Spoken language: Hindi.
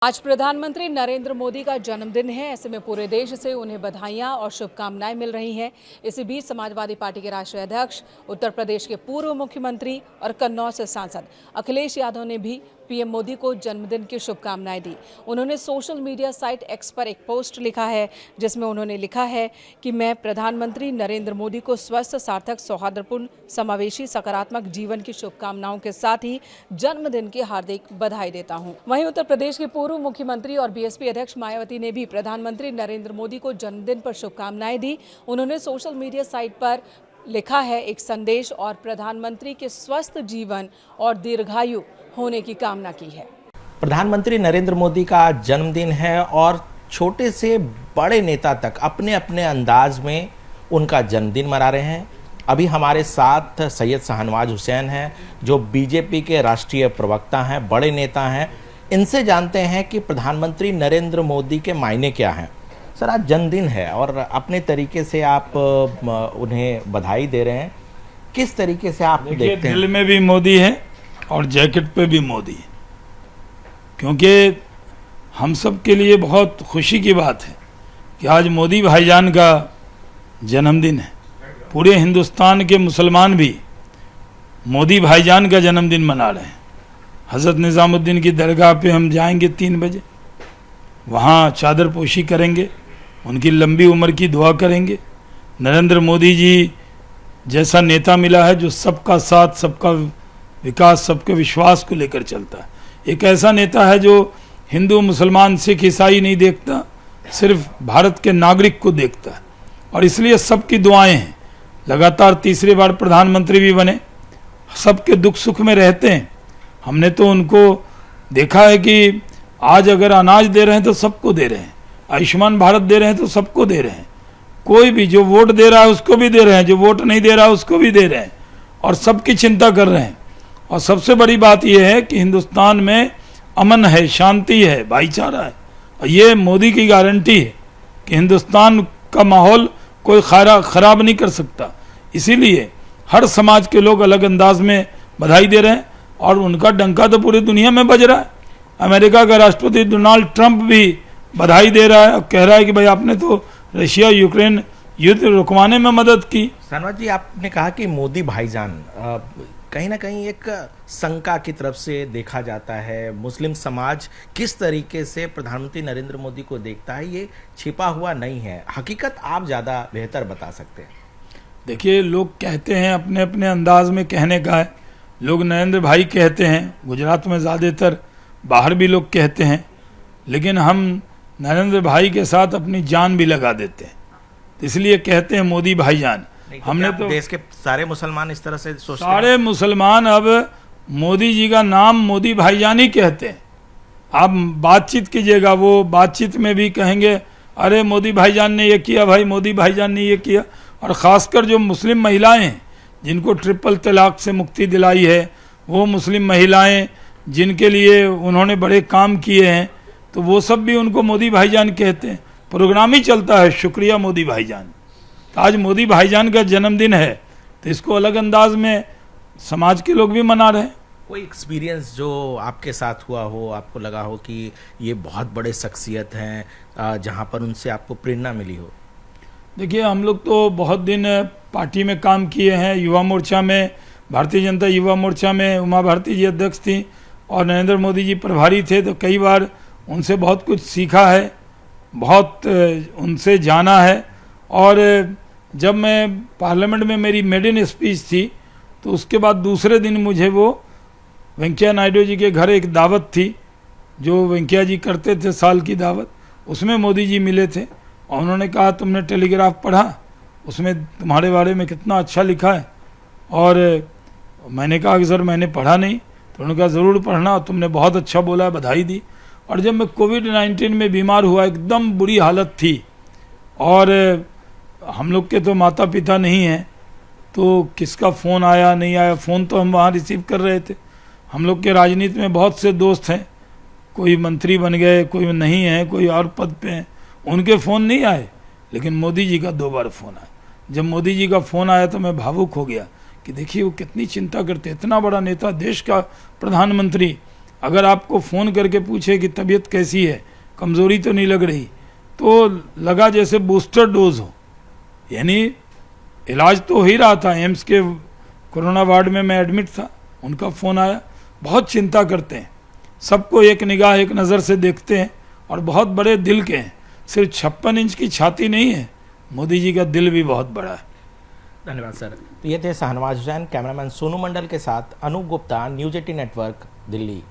आज प्रधानमंत्री नरेंद्र मोदी का जन्मदिन है। ऐसे में पूरे देश से उन्हें बधाइयां और शुभकामनाएं मिल रही हैं। इसी बीच समाजवादी पार्टी के राष्ट्रीय अध्यक्ष, उत्तर प्रदेश के पूर्व मुख्यमंत्री और कन्नौज से सांसद अखिलेश यादव ने भी पीएम मोदी को जन्मदिन की शुभकामनाएं दी। उन्होंने सोशल मीडिया साइट एक्स पर एक पोस्ट लिखा है, जिसमें उन्होंने लिखा है कि मैं प्रधानमंत्री नरेंद्र मोदी को स्वस्थ, सार्थक, सौहार्दपूर्ण, समावेशी, सकारात्मक जीवन की शुभकामनाओं के साथ ही जन्मदिन की हार्दिक बधाई देता हूं। वहीं उत्तर प्रदेश के पूर्व मुख्यमंत्री और बीएसपी अध्यक्ष मायावती ने भी प्रधानमंत्री नरेंद्र मोदी को जन्मदिन पर शुभकामनाएं दी। उन्होंने सोशल मीडिया साइट पर लिखा है एक संदेश और प्रधानमंत्री के स्वस्थ जीवन और दीर्घायु होने की कामना की है। प्रधानमंत्री नरेंद्र मोदी का आज जन्मदिन है और छोटे से बड़े नेता तक अपने अपने अंदाज में उनका जन्मदिन मना रहे हैं। अभी हमारे साथ सैयद शाहनवाज हुसैन हैं, जो बीजेपी के राष्ट्रीय प्रवक्ता हैं, बड़े नेता हैं। इनसे जानते हैं कि प्रधानमंत्री नरेंद्र मोदी के मायने क्या हैं। सर, आज जन्मदिन है और अपने तरीके से आप उन्हें बधाई दे रहे हैं। किस तरीके से आप देखते हैं? दिल में भी मोदी है और जैकेट पे भी मोदी है, क्योंकि हम सब के लिए बहुत खुशी की बात है कि आज मोदी भाईजान का जन्मदिन है। पूरे हिंदुस्तान के मुसलमान भी मोदी भाईजान का जन्मदिन मना रहे हैं। हज़रत निज़ामुद्दीन की दरगाह पे हम जाएंगे 3 बजे, वहाँ चादर पोशी करेंगे, उनकी लंबी उम्र की दुआ करेंगे। नरेंद्र मोदी जी जैसा नेता मिला है जो सबका साथ, सबका विकास, सबके विश्वास को लेकर चलता है। एक ऐसा नेता है जो हिंदू, मुसलमान, सिख, ईसाई नहीं देखता, सिर्फ भारत के नागरिक को देखता है और इसलिए सबकी दुआएं हैं। लगातार तीसरी बार प्रधानमंत्री भी बने, सबके दुख सुख में रहते हैं। हमने तो उनको देखा है कि आज अगर अनाज दे रहे हैं तो सबको दे रहे हैं, आयुष्मान भारत दे रहे हैं तो सबको दे रहे हैं। कोई भी जो वोट दे रहा है उसको भी दे रहे हैं, जो वोट नहीं दे रहा है उसको भी दे रहे हैं और सबकी चिंता कर रहे हैं। और सबसे बड़ी बात यह है कि हिंदुस्तान में अमन है, शांति है, भाईचारा है और ये मोदी की गारंटी है कि हिंदुस्तान का माहौल कोई खराब नहीं कर सकता। इसीलिए हर समाज के लोग अलग अंदाज में बधाई दे रहे हैं और उनका डंका तो पूरी दुनिया में बज रहा है। अमेरिका का राष्ट्रपति डोनाल्ड ट्रंप भी बधाई दे रहा है और कह रहा है कि भाई आपने तो रशिया यूक्रेन युद्ध रुकवाने में मदद की। शाहनवाज जी, आपने कहा कि मोदी भाईजान कहीं ना कहीं एक शंका की तरफ से देखा जाता है। मुस्लिम समाज किस तरीके से प्रधानमंत्री नरेंद्र मोदी को देखता है, ये छिपा हुआ नहीं है। हकीकत आप ज़्यादा बेहतर बता सकते हैं। देखिए, लोग कहते हैं, अपने अपने अंदाज में कहने का है। लोग नरेंद्र भाई कहते हैं, गुजरात में ज़्यादातर, बाहर भी लोग कहते हैं, लेकिन हम नरेंद्र भाई के साथ अपनी जान भी लगा देते हैं, इसलिए कहते हैं मोदी भाईजान। हमने तो देश के सारे मुसलमान इस तरह से सोचते हैं? सारे मुसलमान अब मोदी जी का नाम मोदी भाईजान ही कहते हैं। आप बातचीत कीजिएगा, वो बातचीत में भी कहेंगे अरे मोदी भाईजान ने ये किया, भाई मोदी भाईजान ने ये किया। और ख़ासकर जो मुस्लिम महिलाएं हैं जिनको ट्रिपल तलाक से मुक्ति दिलाई है, वो मुस्लिम महिलाएं जिनके लिए उन्होंने बड़े काम किए हैं, तो वो सब भी उनको मोदी भाईजान कहते हैं। प्रोग्राम ही चलता है शुक्रिया मोदी भाईजान। तो आज मोदी भाईजान का जन्मदिन है तो इसको अलग अंदाज में समाज के लोग भी मना रहे हैं। कोई एक्सपीरियंस जो आपके साथ हुआ हो, आपको लगा हो कि ये बहुत बड़े शख्सियत हैं, जहाँ पर उनसे आपको प्रेरणा मिली हो? देखिए, हम लोग तो बहुत दिन पार्टी में काम किए हैं। युवा मोर्चा में, भारतीय जनता युवा मोर्चा में उमा भारती जी अध्यक्ष थी और नरेंद्र मोदी जी प्रभारी थे, तो कई बार उनसे बहुत कुछ सीखा है, बहुत उनसे जाना है। और जब मैं पार्लियामेंट में मेरी मेडन स्पीच थी तो उसके बाद दूसरे दिन मुझे वो वेंकैया नायडू जी के घर एक दावत थी जो वेंकैया जी करते थे, साल की दावत, उसमें मोदी जी मिले थे और उन्होंने कहा तुमने टेलीग्राफ पढ़ा, उसमें तुम्हारे बारे में कितना अच्छा लिखा है। और मैंने कहा कि सर मैंने पढ़ा नहीं, तो उन्होंने कहा ज़रूर पढ़ना, तुमने बहुत अच्छा बोला है, बधाई दी। और जब मैं कोविड-19 में बीमार हुआ, एकदम बुरी हालत थी और हम लोग के तो माता पिता नहीं हैं, तो किसका फ़ोन आया नहीं आया, फ़ोन तो हम वहाँ रिसीव कर रहे थे। हम लोग के राजनीति में बहुत से दोस्त हैं, कोई मंत्री बन गए, कोई नहीं है, कोई और पद पे हैं, उनके फ़ोन नहीं आए, लेकिन मोदी जी का 2 बार फ़ोन आया। जब मोदी जी का फ़ोन आया तो मैं भावुक हो गया कि देखिए वो कितनी चिंता करते, इतना बड़ा नेता, देश का प्रधानमंत्री, अगर आपको फ़ोन करके पूछे कि तबीयत कैसी है, कमज़ोरी तो नहीं लग रही, तो लगा जैसे बूस्टर डोज हो। यानी इलाज तो हो ही रहा था, एम्स के कोरोना वार्ड में मैं एडमिट था, उनका फ़ोन आया। बहुत चिंता करते हैं, सबको एक निगाह एक नज़र से देखते हैं और बहुत बड़े दिल के हैं। सिर्फ 56 इंच की छाती नहीं है, मोदी जी का दिल भी बहुत बड़ा है। धन्यवाद सर। तो ये थे शाहनवाज हुसैन। कैमरामैन सोनू मंडल के साथ अनूप गुप्ता, न्यूज़ 18 नेटवर्क, दिल्ली।